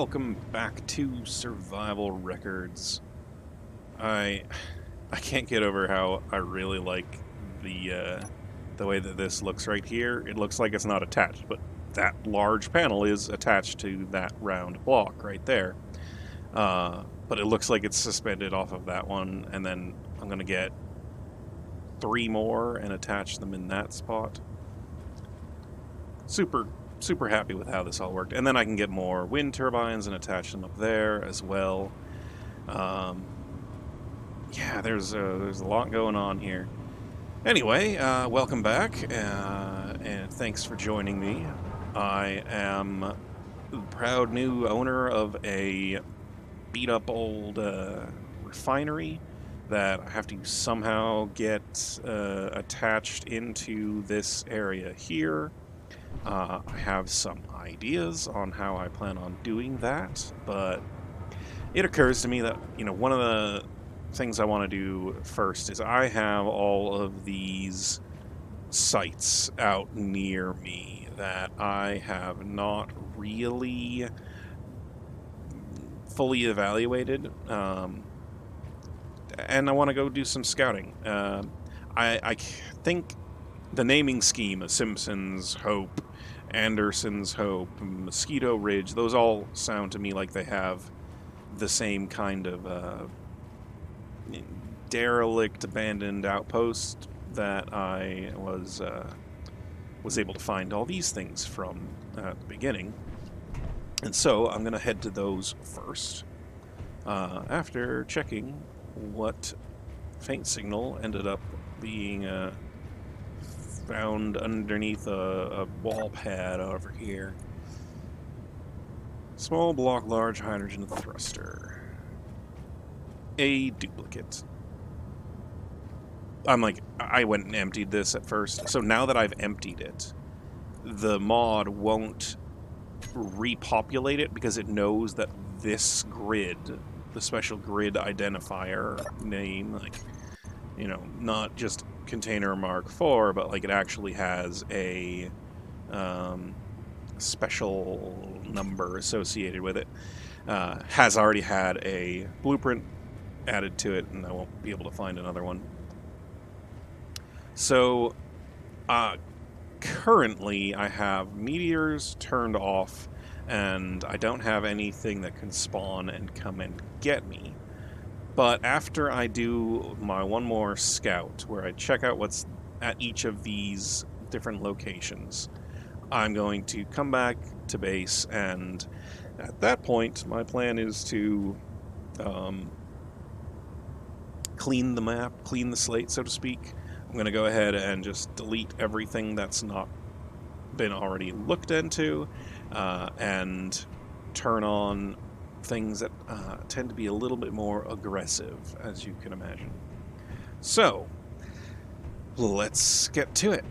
welcome back to Survival Records. I can't get over how I really like the way that this looks right here. It looks like it's not attached, but that large panel is attached to that round block right there. But it looks like it's suspended off of that one, and then I'm gonna get 3 more and attach them in that spot. Super happy with how this all worked. And then I can get more wind turbines and attach them up there as well. Yeah, there's a lot going on here. Anyway, welcome back, and thanks for joining me. I am the proud new owner of a beat-up old refinery that I have to somehow get attached into this area here. I have some ideas on how I plan on doing that, but it occurs to me that, one of the things I want to do first is I have all of these sites out near me that I have not really fully evaluated, and I want to go do some scouting. I think the naming scheme of Simpsons, Hope, Anderson's Hope, Mosquito Ridge, those all sound to me like they have the same kind of derelict, abandoned outpost that I was able to find all these things from at the beginning. And so I'm going to head to those first, after checking what faint signal ended up being found underneath a wall pad over here. Small block, large hydrogen thruster. A duplicate. I went and emptied this at first, so now that I've emptied it, the mod won't repopulate it because it knows that this grid, the special grid identifier name, not just container Mark IV, but it actually has a special number associated with it. Has already had a blueprint added to it, and I won't be able to find another one. So, currently I have meteors turned off, and I don't have anything that can spawn and come and get me. But after I do my one more scout, where I check out what's at each of these different locations, I'm going to come back to base, and at that point, my plan is to clean the map, clean the slate, so to speak. I'm going to go ahead and just delete everything that's not been already looked into, and turn on things that tend to be a little bit more aggressive, as you can imagine. So, let's get to it.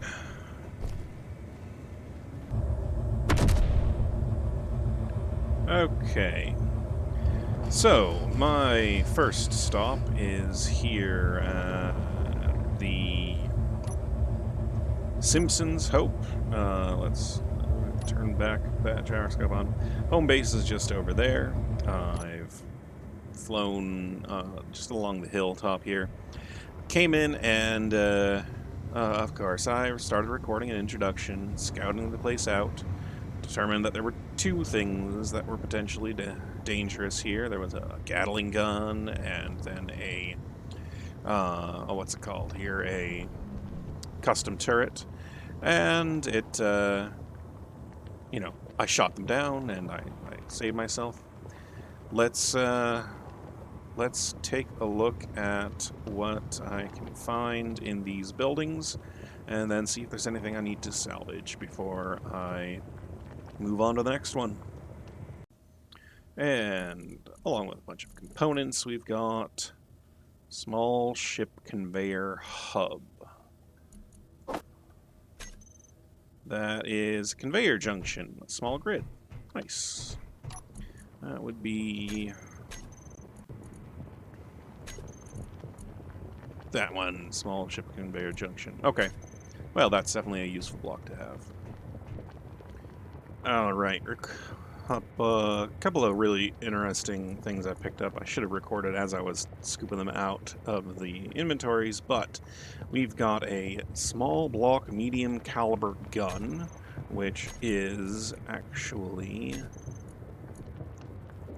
Okay. So, my first stop is here at the Simpsons Hope. Let's turn back that gyroscope on. Home base is just over there. I've flown just along the hilltop here. Came in and, of course, I started recording an introduction, scouting the place out. Determined that there were 2 things that were potentially dangerous here. There was a Gatling gun, and then a, what's it called here? A custom turret. And it, I shot them down, and I saved myself. Let's take a look at what I can find in these buildings, and then see if there's anything I need to salvage before I move on to the next one. And along with a bunch of components, we've got small ship conveyor hub. That is a conveyor junction, a small grid. Nice. That would be that one, small ship conveyor junction. Okay. Well, that's definitely a useful block to have. Alright, up a couple of really interesting things I picked up. I should have recorded as I was scooping them out of the inventories, but we've got a small block medium caliber gun, which is actually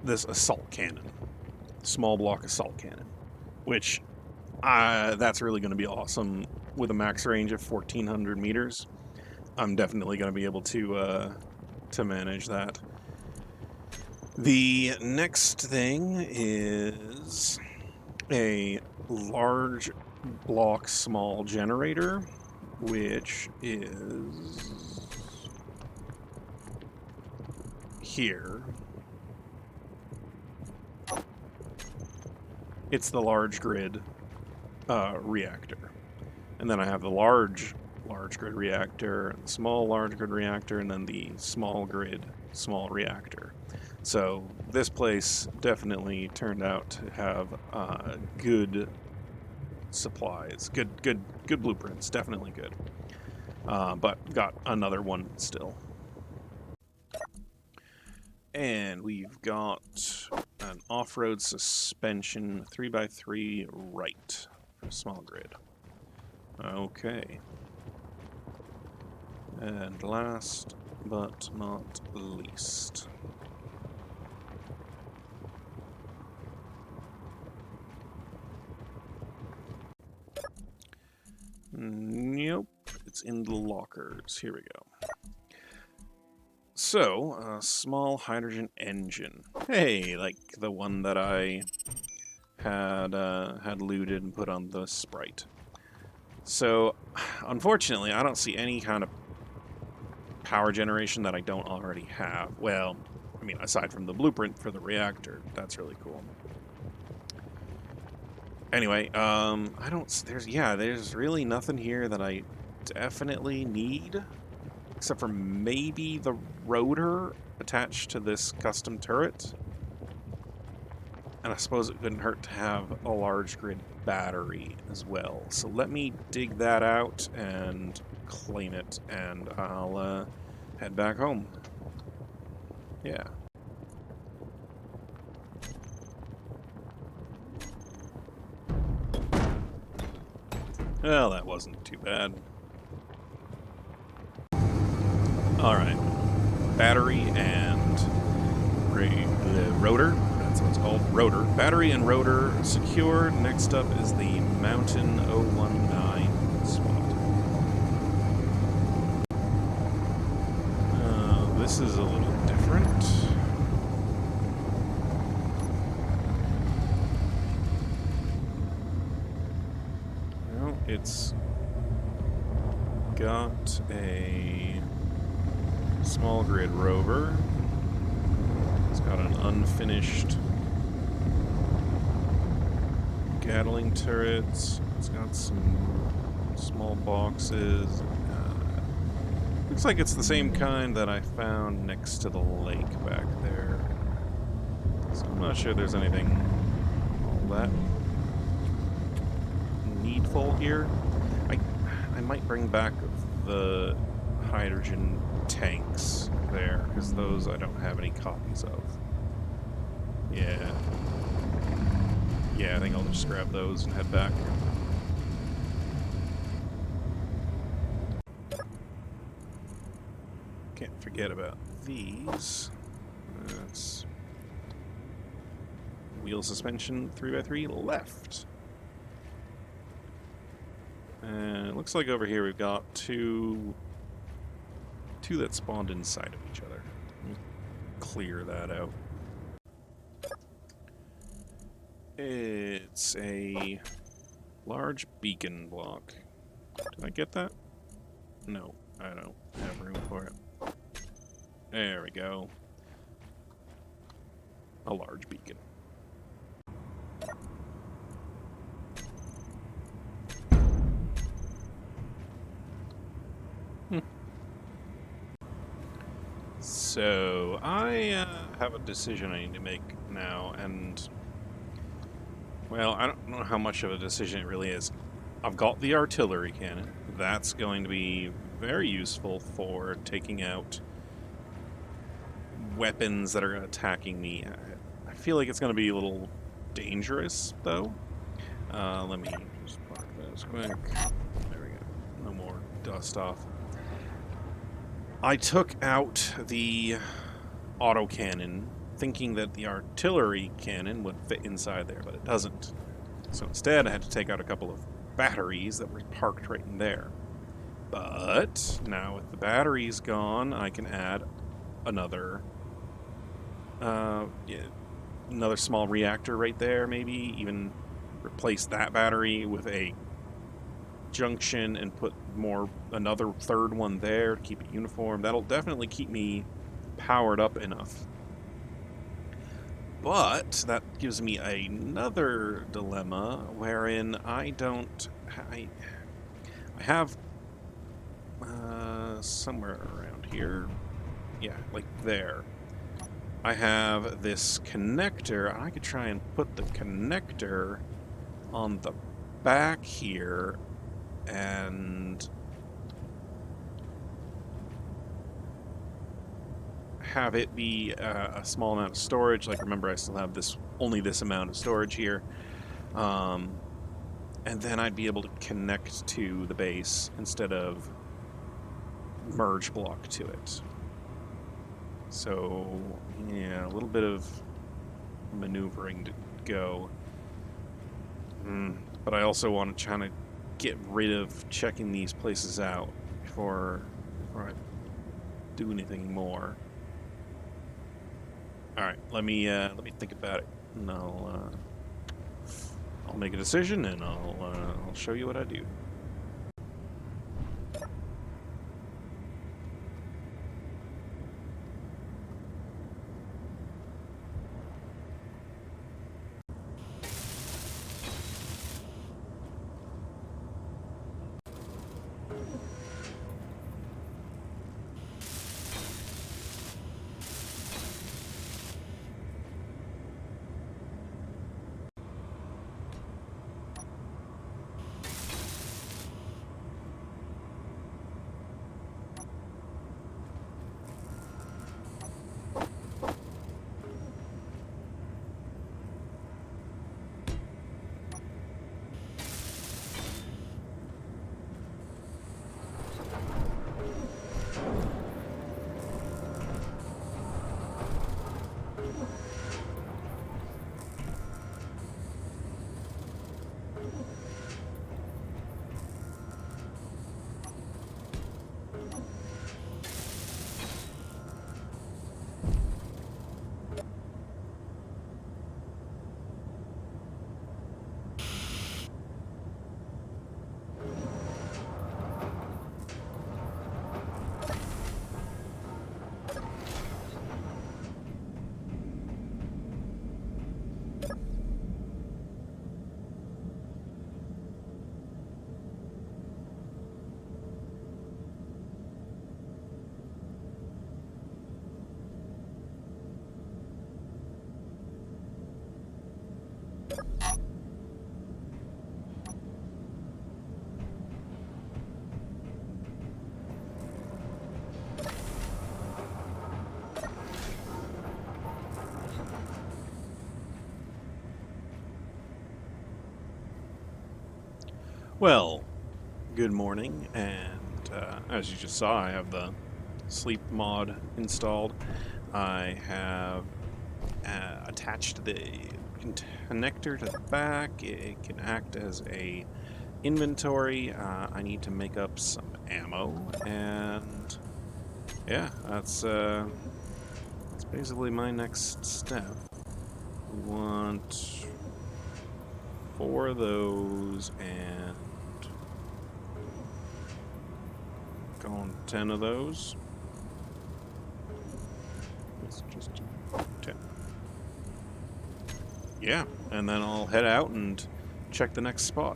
this assault cannon. Small block assault cannon, which that's really going to be awesome with a max range of 1,400 meters. I'm definitely going to be able to manage that. The next thing is a large block small generator, which is here. It's the large grid reactor. And then I have the large grid reactor, the small large grid reactor, and then the small grid small reactor. So this place definitely turned out to have good supplies, good blueprints, definitely good. But got another one still. And we've got an off-road suspension 3x3 right for small grid. Okay. And last but not least, nope, it's in the lockers. Here we go. So, a small hydrogen engine. Hey, like the one that I had looted and put on the Sprite. So, unfortunately, I don't see any kind of power generation that I don't already have. Well, I mean, aside from the blueprint for the reactor, that's really cool. Anyway, there's really nothing here that I definitely need, except for maybe the rotor attached to this custom turret. And I suppose it couldn't hurt to have a large grid battery as well. So let me dig that out and claim it, and I'll head back home. Yeah. Well, that wasn't too bad. Alright. Battery and the rotor. That's what it's called. Rotor. Battery and rotor secured. Next up is the Mountain 019 spot. This is a little different. Well, it's got a small grid rover. It's got an unfinished Gatling turrets. It's got some small boxes. Looks like it's the same kind that I found next to the lake back there. So I'm not sure there's anything all that needful here. I might bring back the hydrogen tanks there, because those I don't have any copies of. Yeah. Yeah, I think I'll just grab those and head back. Can't forget about these. That's wheel suspension 3x3 left. And it looks like over here we've got two that spawned inside of each other. Clear that out. It's a large beacon block. Did I get that? No, I don't have room for it. There we go. A large beacon. So, I have a decision I need to make now, and, well, I don't know how much of a decision it really is. I've got the artillery cannon. That's going to be very useful for taking out weapons that are attacking me. I feel like it's going to be a little dangerous, though. Let me just park this quick. There we go. No more dust off. I took out the autocannon, thinking that the artillery cannon would fit inside there, but it doesn't. So instead, I had to take out a couple of batteries that were parked right in there. But now with the batteries gone, I can add another another small reactor right there, maybe even replace that battery with a junction and put another third one there to keep it uniform. That'll definitely keep me powered up enough. But that gives me another dilemma wherein I have somewhere around here, yeah, like there, I have this connector. I could try and put the connector on the back here and have it be a small amount of storage. Like, remember, I still have only this amount of storage here. And then I'd be able to connect to the base instead of merge block to it. So, yeah, a little bit of maneuvering to go. But I also want to try to get rid of checking these places out before I do anything more. All right, let me think about it, and I'll make a decision, and I'll show you what I do. Well, good morning, and as you just saw, I have the sleep mod installed. I have attached the connector to the back. It can act as a inventory. I need to make up some ammo, and yeah, that's basically my next step. We want 4 of those and going 10 of those. It's just 10. Yeah, and then I'll head out and check the next spot.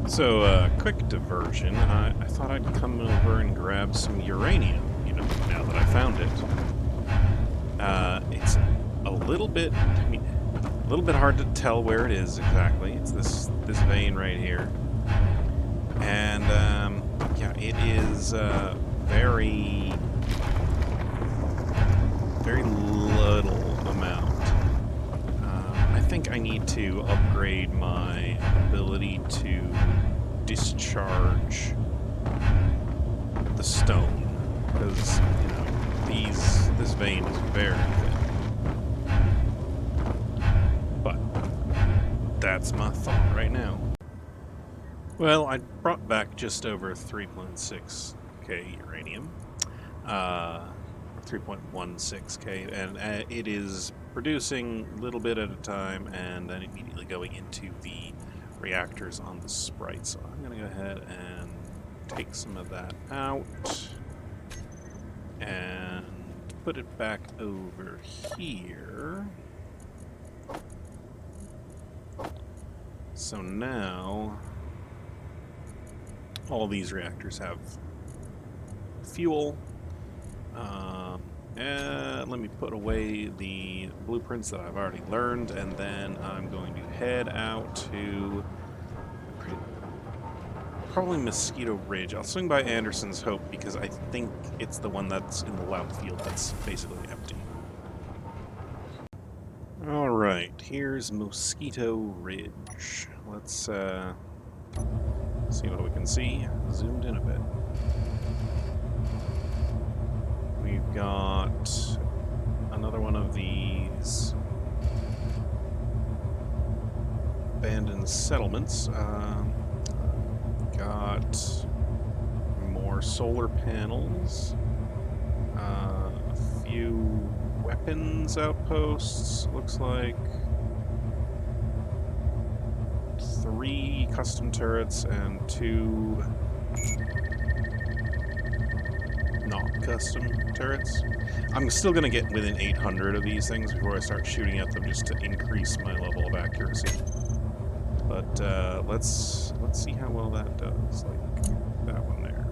So, quick diversion. I thought I'd come over and grab some uranium, now that I found it. It's a little bit hard to tell where it is exactly. It's this vein right here. And, yeah, it is very very little amount. I think I need to upgrade my ability to discharge the stone, because, you know, this vein is very thin. But that's my thought right now. Well, I brought back just over 3.6k uranium, 3.16k, and it is producing a little bit at a time and then immediately going into the reactors on the sprite. So I'm going to go ahead and take some of that out and put it back over here. So now all these reactors have fuel. And let me put away the blueprints that I've already learned, and then I'm going to head out to probably Mosquito Ridge. I'll swing by Anderson's Hope because I think it's the one that's in the lab field that's basically empty. Alright, here's Mosquito Ridge. Let's see what we can see. Zoomed in a bit. We've got another one of these abandoned settlements. Got more solar panels. A few weapons outposts, looks like. 3 custom turrets and 2 not custom turrets. I'm still going to get within 800 of these things before I start shooting at them, just to increase my level of accuracy. But let's see how well that does, like that one there.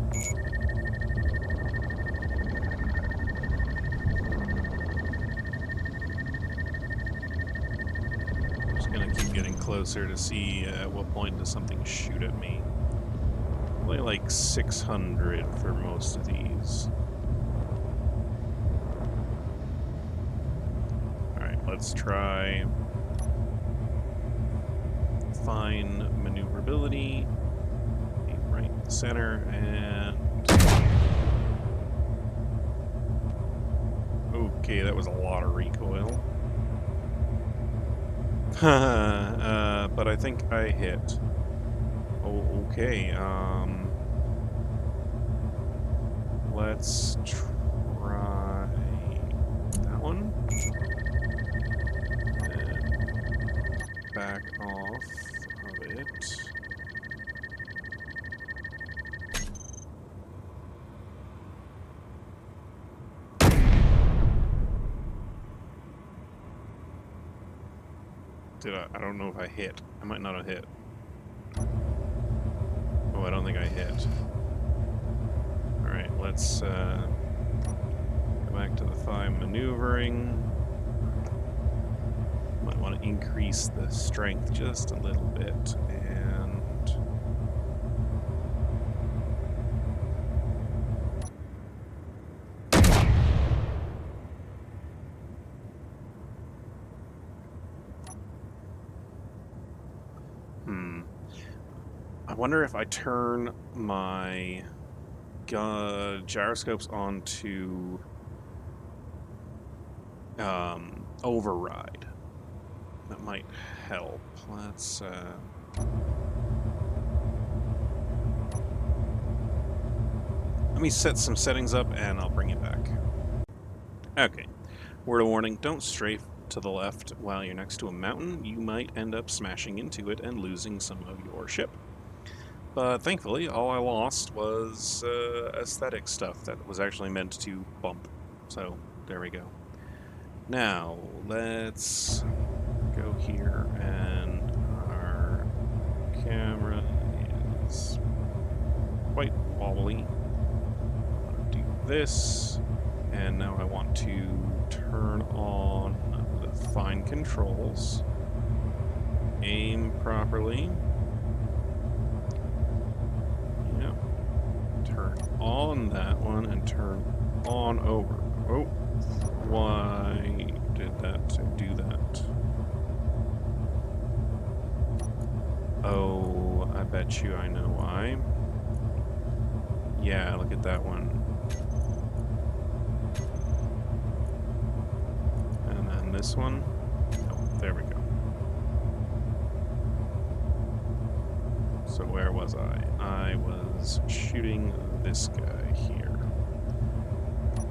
I'm just going to keep getting closer to see at what point does something shoot at me. Probably like 600 for most of these. Alright, let's try fine maneuverability. Right in the center, and okay, that was a lot of recoil. But I think I hit. Oh, okay, let's try that one. And back off of it. I don't know if I hit. I might not have hit. Oh, I don't think I hit. Alright, let's go back to the fine maneuvering. Might want to increase the strength just a little bit, and I wonder if I turn my gyroscopes onto override. That might help. Let's let me set some settings up and I'll bring it back. Okay. Word of warning, don't strafe to the left while you're next to a mountain. You might end up smashing into it and losing some of your ship. But thankfully, all I lost was aesthetic stuff that was actually meant to bump. So, there we go. Now, let's go here, and our camera is quite wobbly. I want to do this, and now I want to turn on the fine controls, aim properly. Turn on that one and turn on over. Oh, Why did that do that? Oh, I bet you I know why. Yeah, look at that one. And then this one. Oh, there we go. So where was I? I was shooting this guy here.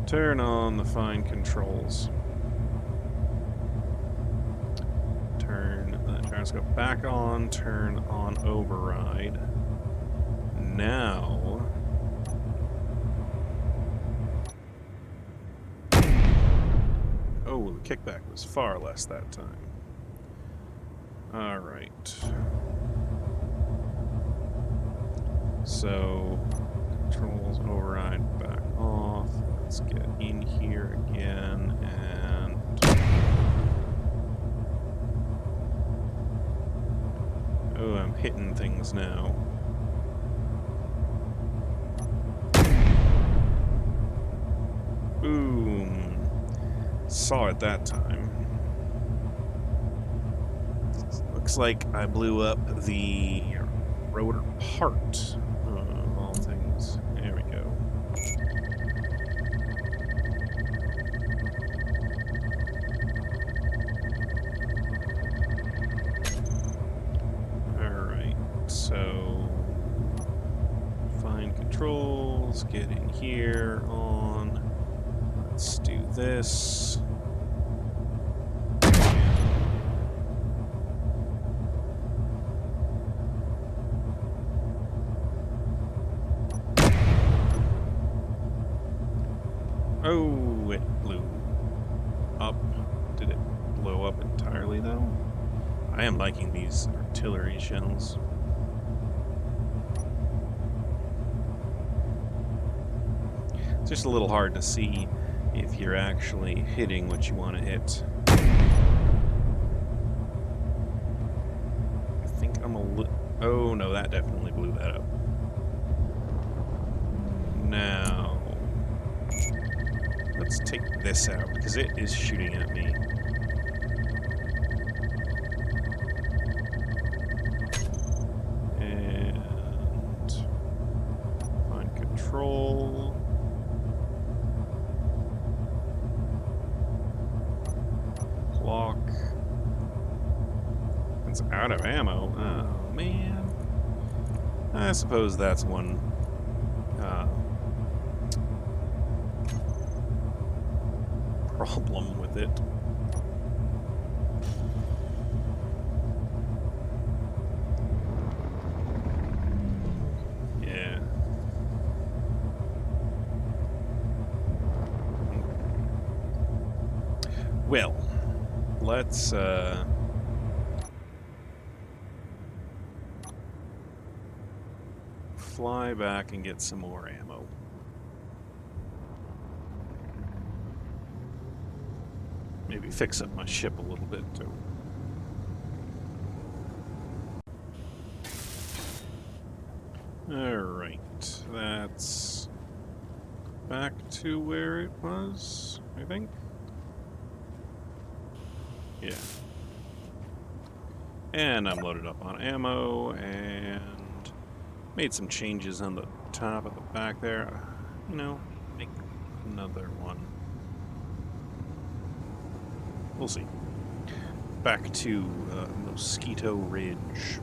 Turn on the fine controls. Turn the gyroscope back on, turn on override. Now... Oh, the kickback was far less that time. Alright. So, controls override back off. Let's get in here again and... Oh, I'm hitting things now. Boom. Saw it that time. Looks like I blew up the rotor part of all things. There we go. Alright, so find controls, get in here, on. Let's do this. Oh, it blew up. Did it blow up entirely, though? I am liking these artillery shells. It's just a little hard to see if you're actually hitting what you want to hit. I think I'm a little... Oh, no, that definitely blew that up. Now... Let's take this out, because it is shooting at me. And... Find control. Clock. It's out of ammo. Oh, man. I suppose that's one... problem with it. Yeah. Well, let's fly back and get some more ammo. Maybe fix up my ship a little bit, too. Alright, that's back to where it was, I think. Yeah. And I'm loaded up on ammo, and made some changes on the top of the back there. You know, make another one. We'll see. Back to Mosquito Ridge.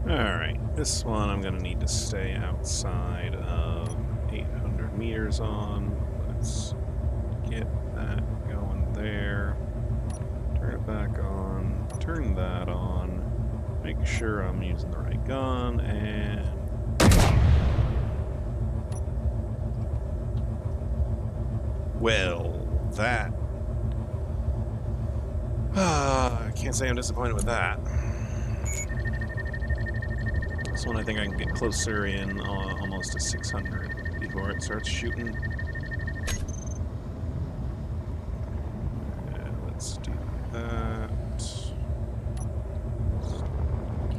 Alright, this one I'm going to need to stay outside of 800 meters on. Let's get that going there. Turn it back on. Turn that on. Make sure I'm using the right gun, and... Well, that... I can't say I'm disappointed with that. This one I think I can get closer in almost to 600 before it starts shooting. Yeah, let's do that. Let's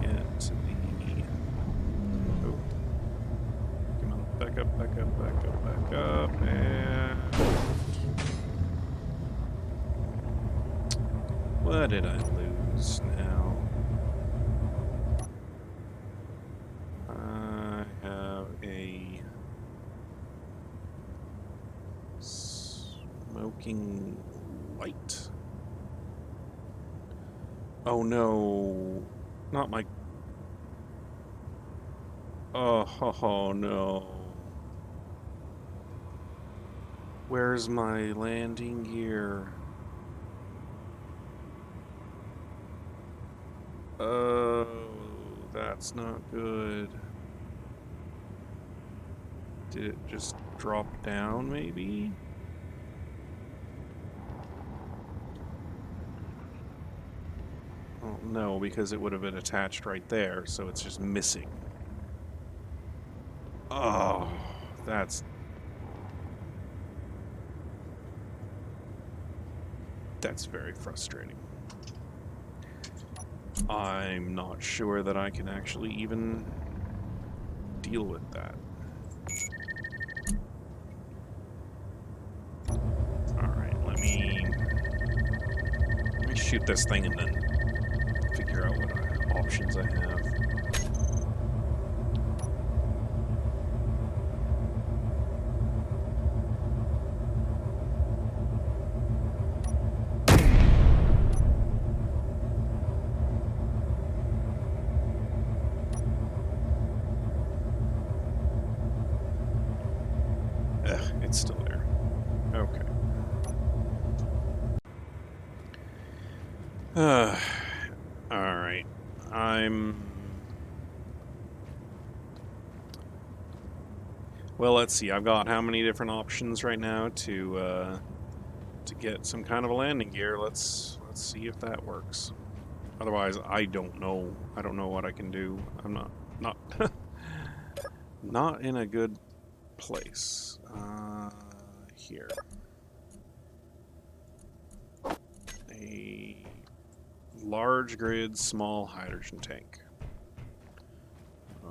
get to the... Oh. Come on, back up, back up, back up, back up, and... What did I lose now? I have a smoking light. Oh no, not my... Oh no. Where's my landing gear? Oh, that's not good. Did it just drop down, maybe? Oh, no, because it would have been attached right there, so it's just missing. Oh, that's very frustrating. I'm not sure that I can actually even deal with that. Alright, let me shoot this thing and then figure out what options I have. It's still there. Okay. Alright. Well, let's see. I've got how many different options right now to get some kind of a landing gear. Let's see if that works. Otherwise, I don't know. I don't know what I can do. I'm not not in a good place. Here. A large grid, small hydrogen tank.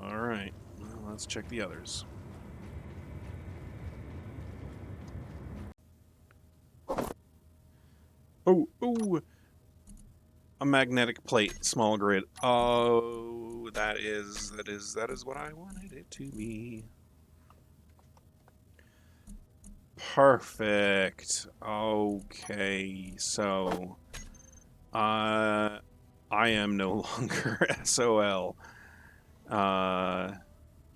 Alright, well, let's check the others. Oh, a magnetic plate, small grid. Oh, that is what I wanted it to be. Perfect. Okay, so I am no longer SOL.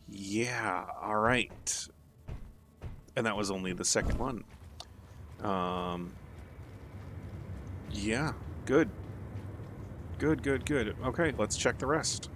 Yeah, all right. And that was only the second one. Yeah, good. Good. Okay, let's check the rest.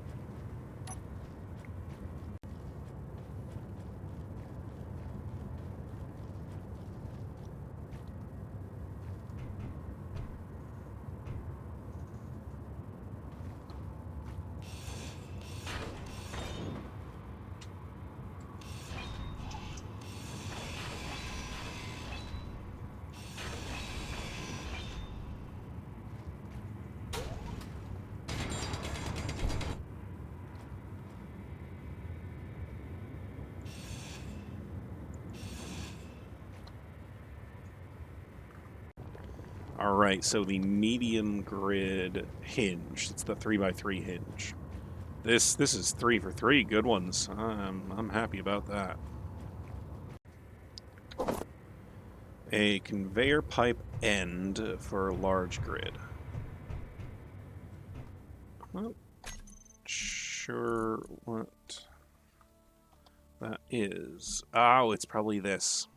Alright, so the medium grid hinge. It's the 3x3 hinge. This is 3 for 3 good ones. I'm happy about that. A conveyor pipe end for large grid. Not sure what that is. Oh, it's probably this.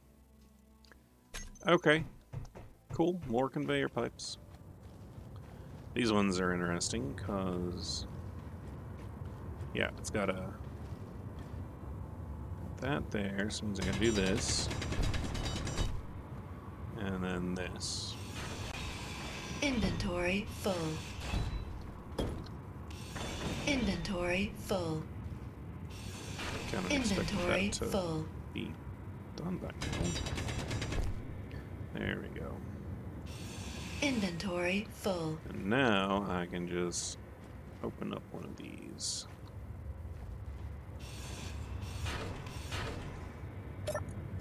Okay. Cool, more conveyor pipes. These ones are interesting because, yeah, it's got a that there, so means I gotta do this, and then this. Inventory full. Inventory full. Kind of Inventory expected that to full. be done by now. There we go. Inventory full. And now I can just open up one of these.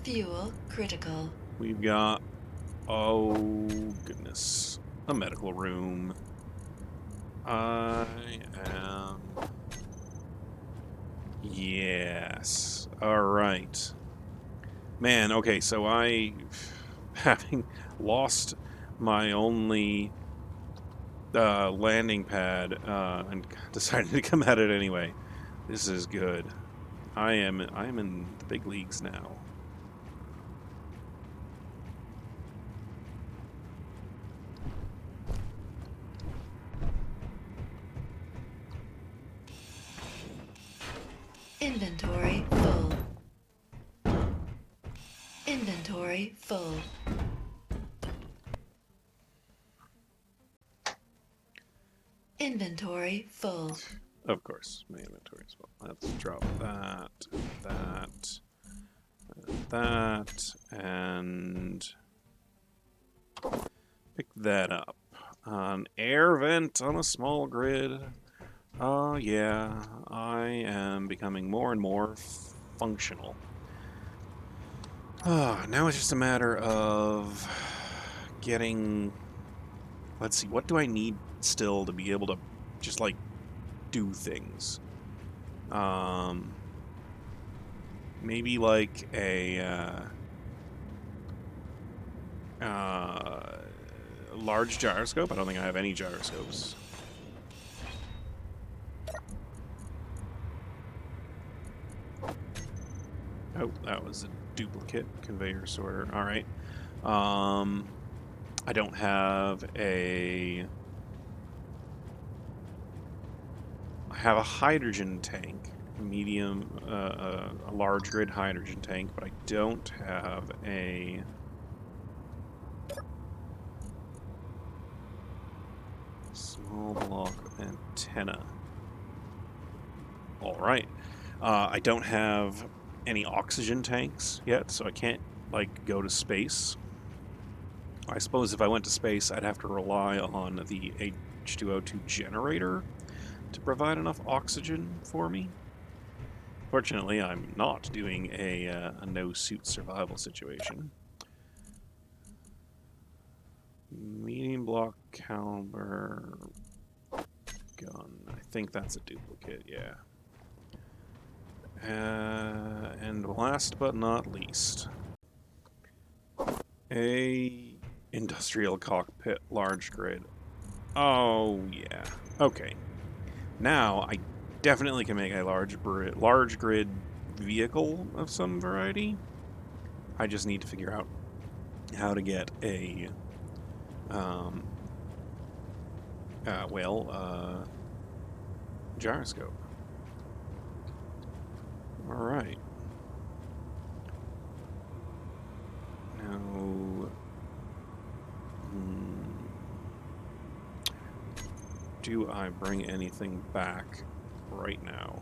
Fuel critical. We've got, oh goodness, a medical room. I am... Yes. Alright. Man, okay, so I... Having lost my only landing pad and decided to come at it anyway. This is good. I am in the big leagues now. Inventory full. Inventory full. Inventory full. Of course, my inventory as well. Let's drop that, that, and pick that up. An air vent on a small grid. Oh yeah, I am becoming more and more functional. Now it's just a matter of getting... Let's see, what do I need still to be able to just, like, do things? Maybe, like, a large gyroscope? I don't think I have any gyroscopes. Oh, that was a duplicate conveyor sorter. All right. I don't have a... I have a hydrogen tank, medium, a large grid hydrogen tank, but I don't have a... small block antenna. All right. I don't have any oxygen tanks yet, so I can't, like, go to space. I suppose if I went to space, I'd have to rely on the H2O2 generator to provide enough oxygen for me. Fortunately, I'm not doing a no-suit survival situation. Medium block caliber gun. I think that's a duplicate, yeah. And last but not least, a industrial cockpit large grid. Oh yeah. Okay. Now I definitely can make a large grid vehicle of some variety. I just need to figure out how to get a gyroscope. All right. Now, do I bring anything back right now?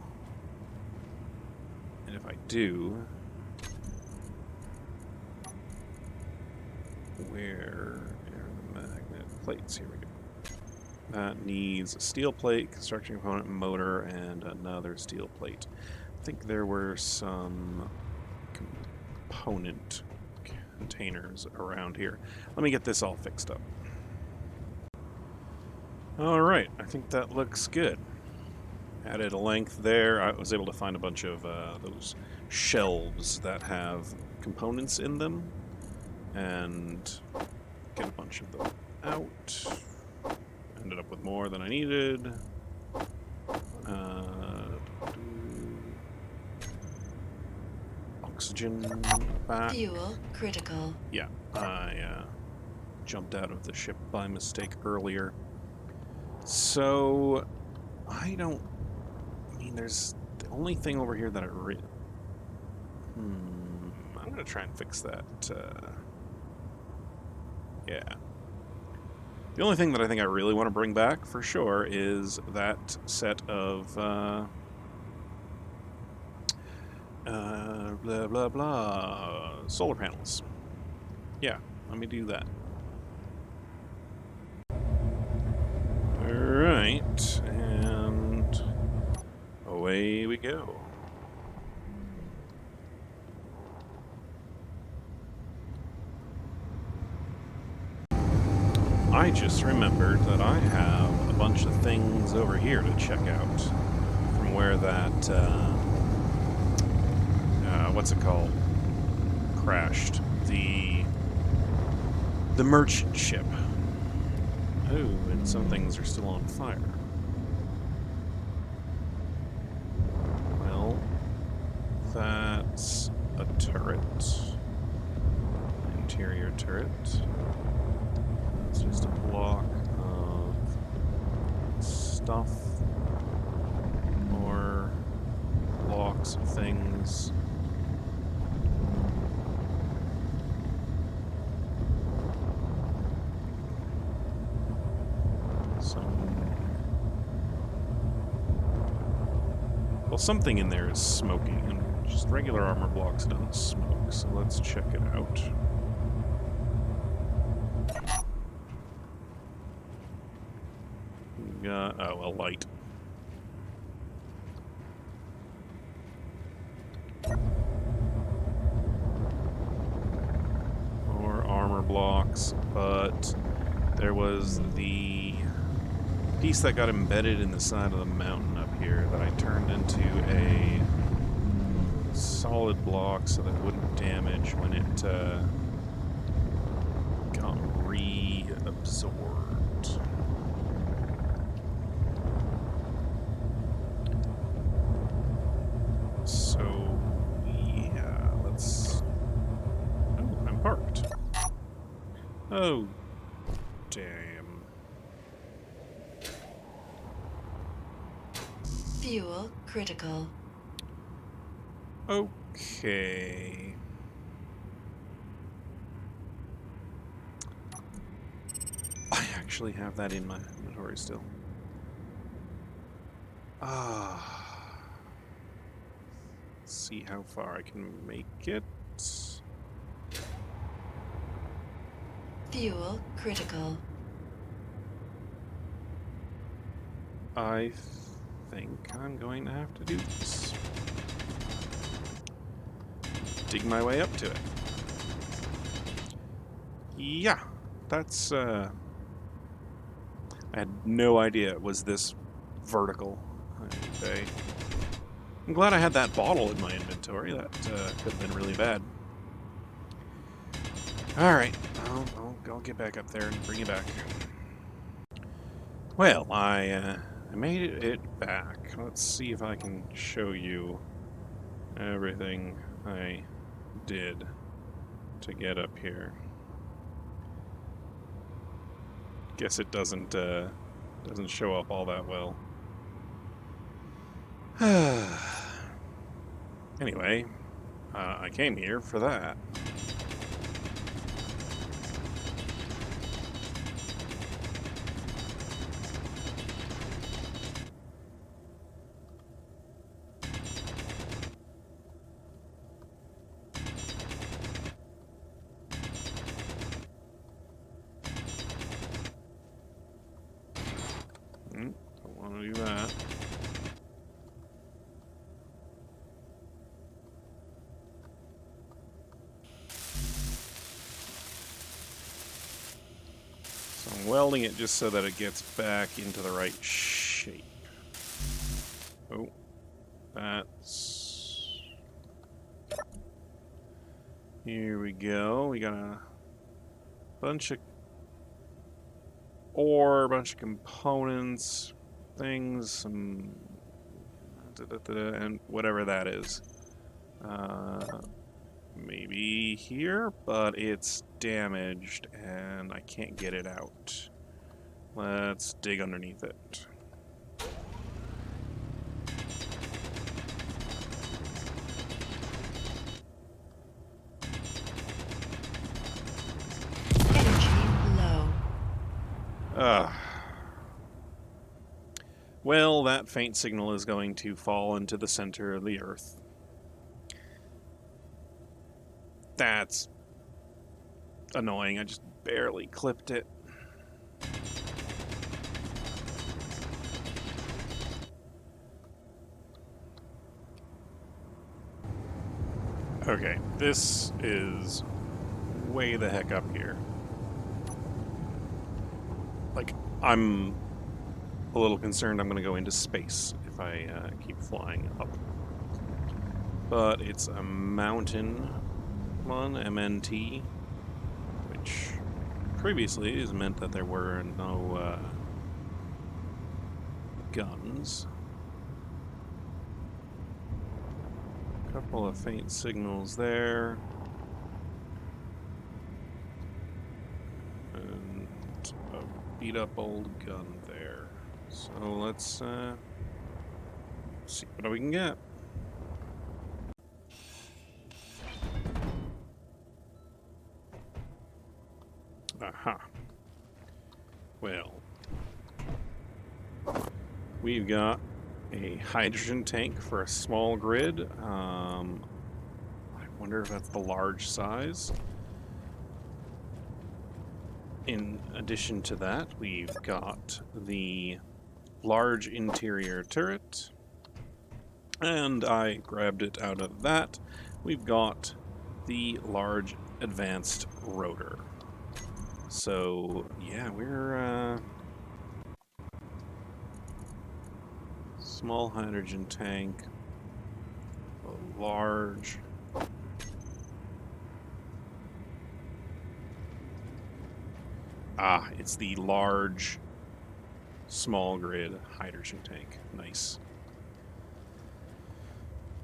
And if I do, where are the magnet plates? Here we go. That needs a steel plate, construction component, motor, and another steel plate. I think there were some component containers around here. Let me get this all fixed up. Alright, I think that looks good. Added a length there. I was able to find a bunch of those shelves that have components in them and get a bunch of them out. Ended up with more than I needed. Oxygen back. Fuel critical. Yeah, I jumped out of the ship by mistake earlier. So, I mean, there's the only thing over here that I'm gonna try and fix that. Yeah. The only thing that I think I really want to bring back, for sure, is that set of, blah, blah, blah, solar panels. Yeah, let me do that. Alright, and away we go. I just remembered that I have a bunch of things over here to check out from where that, what's it called? Crashed. The merchant ship. Oh, and some things are still on fire. Well, that's a turret. Interior turret. It's just a block of stuff or blocks of things. Well, something in there is smoking, and just regular armor blocks don't smoke, so let's check it out. We got, oh, a light. More armor blocks, but there was the piece that got embedded in the side of the mountain up here that I turned into a solid block so that it wouldn't damage when it got reabsorbed. So, yeah, let's... Oh, I'm parked. Oh, damn. Fuel critical. Okay. I actually have that in my inventory still. Ah. Let's see how far I can make it. Fuel critical. I think I'm going to have to do this. Dig my way up to it. Yeah, that's, I had no idea it was this vertical. Okay. I'm glad I had that bottle in my inventory. That could have been really bad. Alright, I'll get back up there and bring you back. Well, I made it back. Let's see if I can show you everything I did to get up here. Guess it doesn't show up all that well. Anyway, I came here for that. Don't want to do that. So I'm welding it just so that it gets back into the right shape. Oh, that's... Here we go. We got a bunch of ore, a bunch of components, things, some... and whatever that is. Maybe here, but it's damaged and I can't get it out. Let's dig underneath it. Energy low. Well, that faint signal is going to fall into the center of the Earth. That's annoying. I just barely clipped it. Okay, this is way the heck up here. like, I'm a little concerned I'm going to go into space if I keep flying up. But it's a mountain one, MNT, which previously has meant that there were no guns. A couple of faint signals there. And a beat up old gun there. So let's see what we can get. Aha. Well, we've got a hydrogen tank for a small grid. I wonder if that's the large size. In addition to that, we've got the large interior turret, and I grabbed it out of that. We've got the large advanced rotor. So, yeah, we're small hydrogen tank, a large it's the large small grid hydrogen tank. Nice.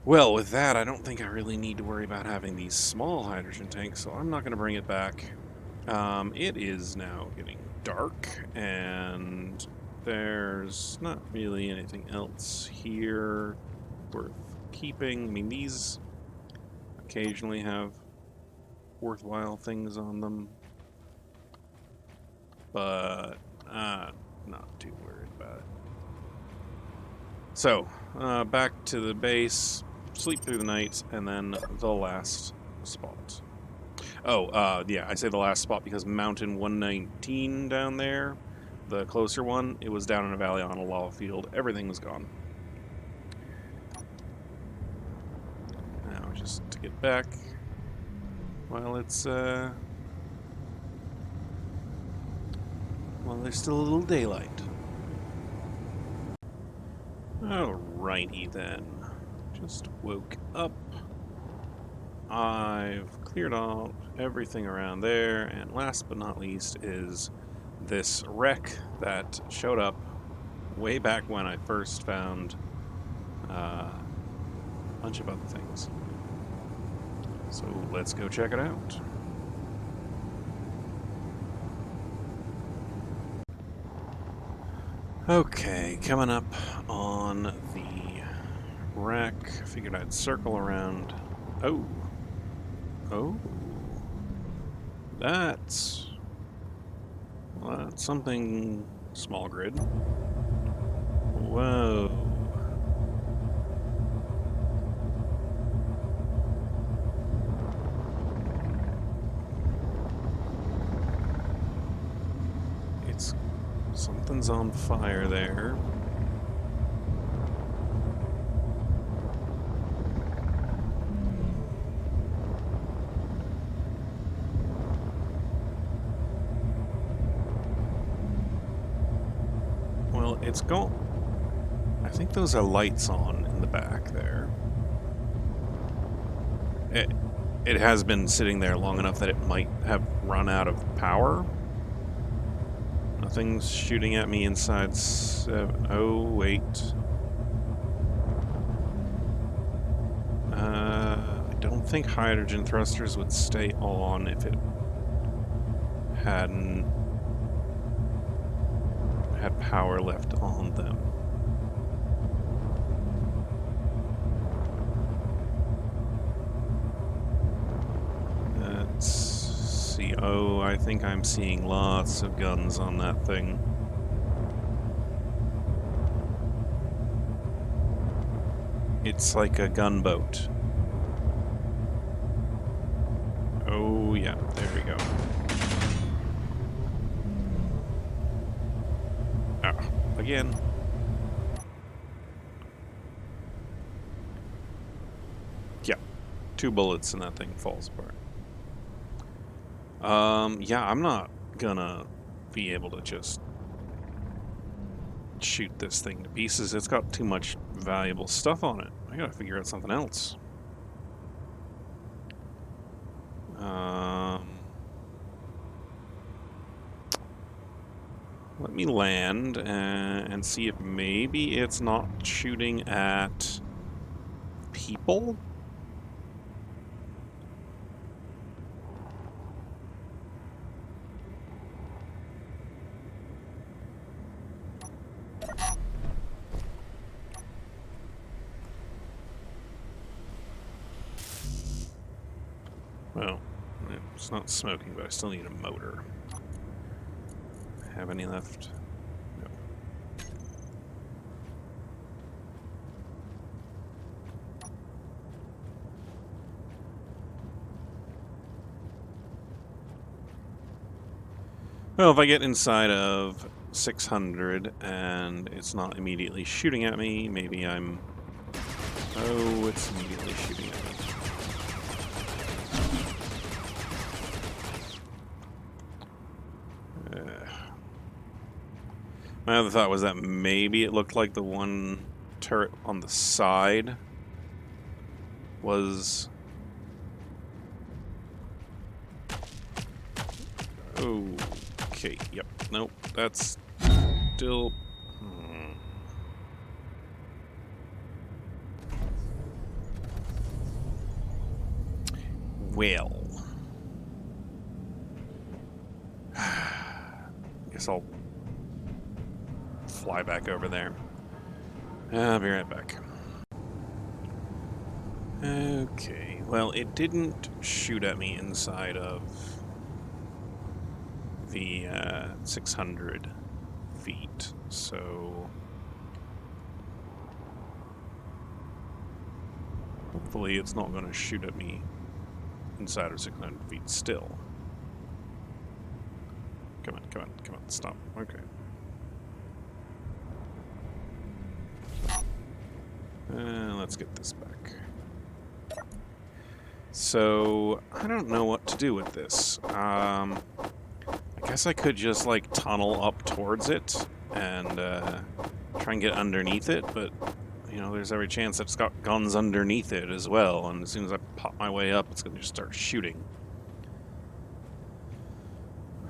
Well, with that, I don't think I really need to worry about having these small hydrogen tanks, so I'm not going to bring it back. It is now getting dark, and there's not really anything else here worth keeping. I mean, these occasionally have worthwhile things on them, but not too worried about it. So, back to the base, sleep through the night, and then the last spot. Oh, yeah, I say the last spot because Mountain 119 down there, the closer one, it was down in a valley on a lava field. Everything was gone. Now, just to get back, well, it's, well, there's still a little daylight. Alrighty then. Just woke up. I've cleared out everything around there, and last but not least is this wreck that showed up way back when I first found a bunch of other things. So let's go check it out. Okay, coming up on the wreck. Figured I'd circle around. Oh. That's something small grid. Whoa. Something's on fire there. Well, it's got... I think those are lights on in the back there. It has been sitting there long enough that it might have run out of power. Nothing's shooting at me inside. Oh, wait. I don't think hydrogen thrusters would stay on if it hadn't had power left on them. Let's see. Oh, I think I'm seeing lots of guns on that thing. It's like a gunboat. Oh, yeah, there we go. Oh, again. Yeah, 2 bullets and that thing falls apart. Yeah, I'm not gonna be able to just shoot this thing to pieces. It's got too much valuable stuff on it. I gotta figure out something else. Let me land and see if maybe it's not shooting at people. Well, it's not smoking, but I still need a motor. Have any left? No. Well, if I get inside of 600 and it's not immediately shooting at me, maybe I'm... Oh, it's immediately shooting at me. My other thought was that maybe it looked like the one turret on the side was... Okay, yep, nope, that's still... Well... Guess I'll fly back over there. I'll be right back. Okay, well, it didn't shoot at me inside of the 600 feet, so hopefully it's not going to shoot at me inside of 600 feet still. Come on, come on, come on, stop. Okay. Let's get this back. So, I don't know what to do with this. I guess I could just, like, tunnel up towards it and try and get underneath it, but, you know, there's every chance that it's got guns underneath it as well, and as soon as I pop my way up, it's going to just start shooting.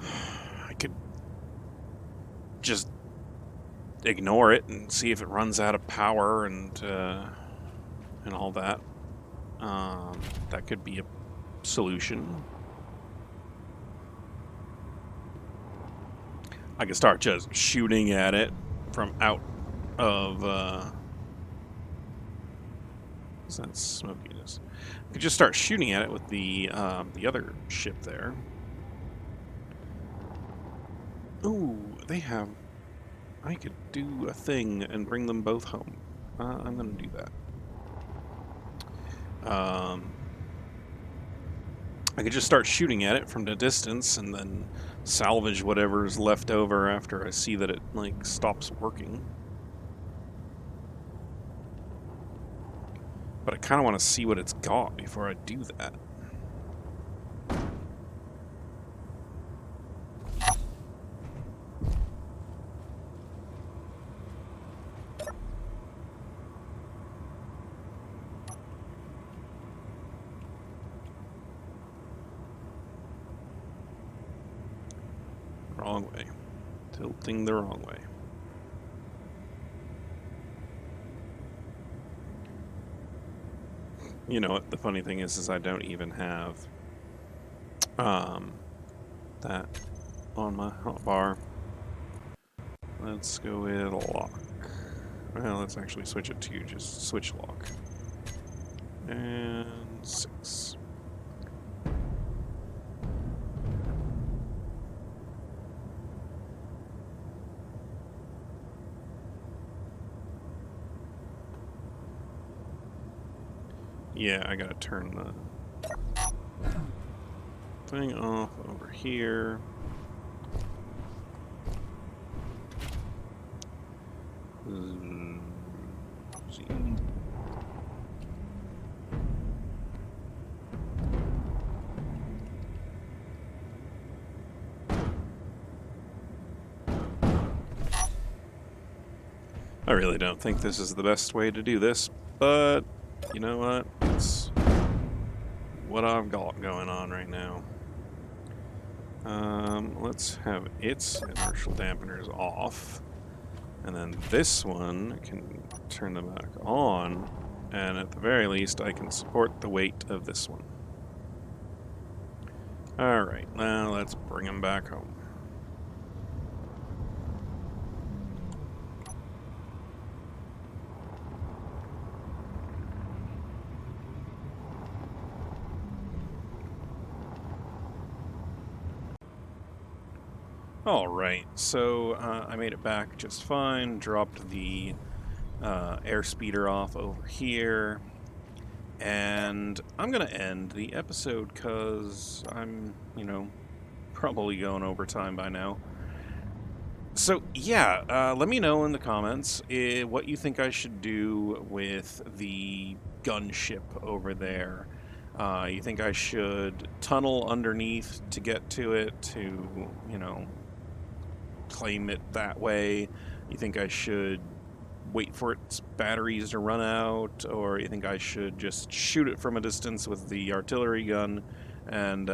I could just ignore it and see if it runs out of power and all that. That could be a solution. I could start just shooting at it from out of what's that smokiness? I could just start shooting at it with the other ship there. Ooh, they have... I could do a thing and bring them both home. I'm gonna do that. I could just start shooting at it from the distance and then salvage whatever's left over after I see that it, like, stops working. But I kind of want to see what it's got before I do that. Wrong way. Tilting the wrong way. You know what, the funny thing is I don't even have that on my hotbar. Let's go with lock. Well, let's actually switch it to just switch lock. And 6. Yeah, I gotta turn the thing off over here. Z. I really don't think this is the best way to do this, but you know what? It's what I've got going on right now. Let's have its inertial dampeners off, and then this one can turn them back on, and at the very least I can support the weight of this one. Alright, now let's bring him back home. Alright, so I made it back just fine, dropped the airspeeder off over here, and I'm going to end the episode because I'm, probably going over time by now. So, yeah, let me know in the comments what you think I should do with the gunship over there. You think I should tunnel underneath to get to it to, claim it that way? You think I should wait for its batteries to run out, or you think I should just shoot it from a distance with the artillery gun and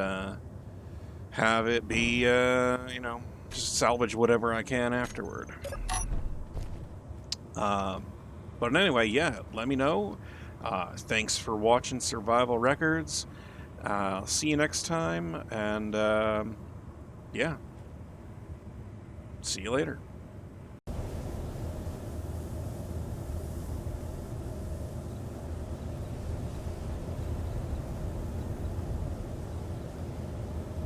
have it be, just salvage whatever I can afterward? But anyway, yeah, let me know. Thanks for watching Survival Records. I'll see you next time, and yeah. See you later.